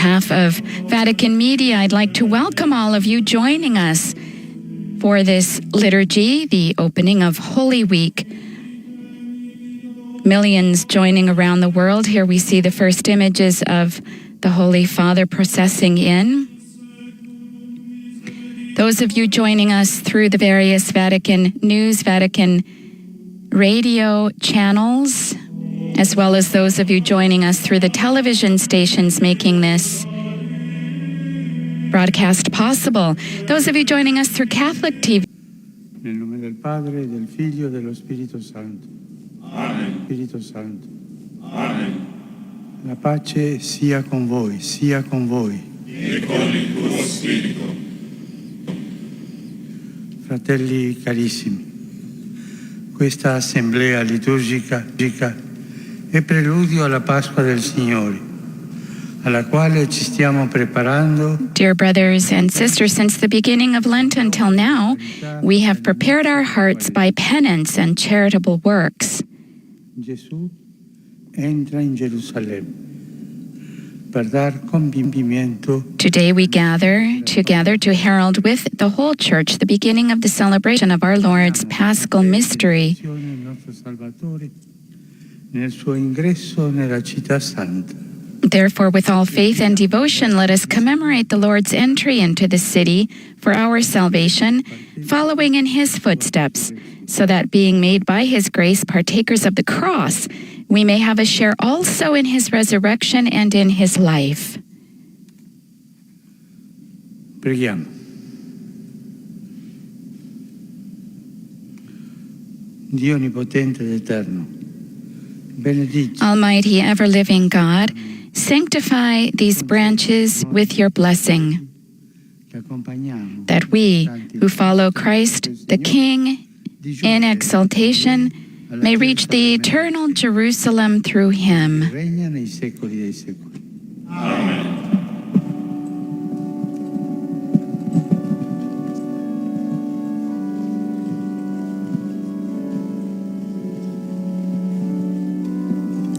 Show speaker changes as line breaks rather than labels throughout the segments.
behalf of Vatican Media, I'd like to welcome all of you joining us for this liturgy, the opening of Holy Week. Millions joining around the world. Here we see the first images of the Holy Father processing in. Those of you joining us through the various Vatican News, Vatican radio channels, as well as those of you joining us through the television stations making this broadcast possible. Those of you joining us through Catholic TV.
Nel nome del Padre, del Figlio e dello Spirito Santo. Amen. Spirito Santo. Amen. La pace sia con voi, sia con voi.
E con il tuo spirito.
Fratelli carissimi, questa assemblea liturgica è preludio alla Pasqua del Signore, alla quale ci stiamo preparando.
Dear brothers and sisters, since the beginning of Lent until now, we have prepared our hearts by penance and charitable works.
Gesù entra in Gerusalemme per dar compimento.
Today we gather together to herald with the whole Church the beginning of the celebration of our Lord's Paschal Mystery.
Nel suo ingresso nella città santa.
Therefore, with all faith and devotion, let us commemorate the Lord's entry into the city for our salvation, following in his footsteps, so that being made by his grace partakers of the cross, we may have a share also in his resurrection and in his life.
Preghiamo. Dio onnipotente ed eterno, benedici.
Almighty, ever-living God, sanctify these branches with your blessing, that we, who follow Christ, the King, in exaltation, may reach the eternal Jerusalem through him.
Regna nei secoli dei secoli.
Amen.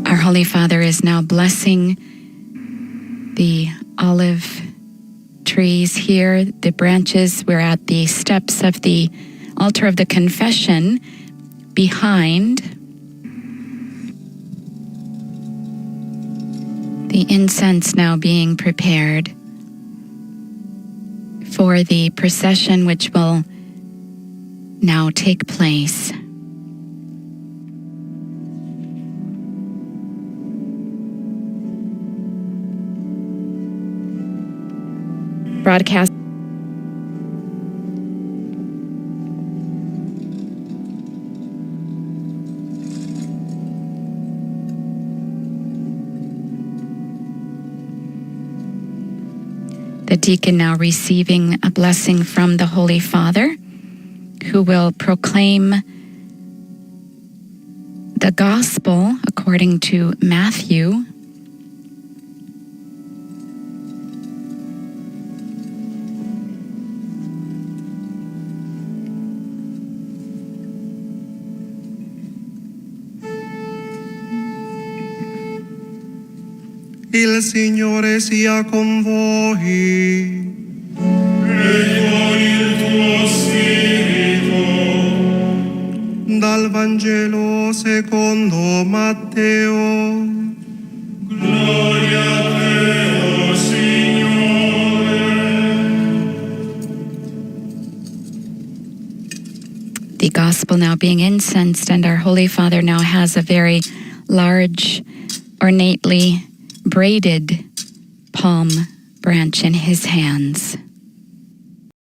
Our Holy Father is now blessing the olive trees here, the branches. We're at the steps of the altar of the confession behind. The incense now being prepared for the procession which will now take place. Broadcast. The deacon now receiving a blessing from the Holy Father, who will proclaim the Gospel according to Matthew.
Il Signore sia con voi.
E con il tuo spirito.
Dal Vangelo secondo Matteo.
Gloria a te, o Signore.
The Gospel now being incensed, and our Holy Father now has a very large, ornately braided palm branch in his hands.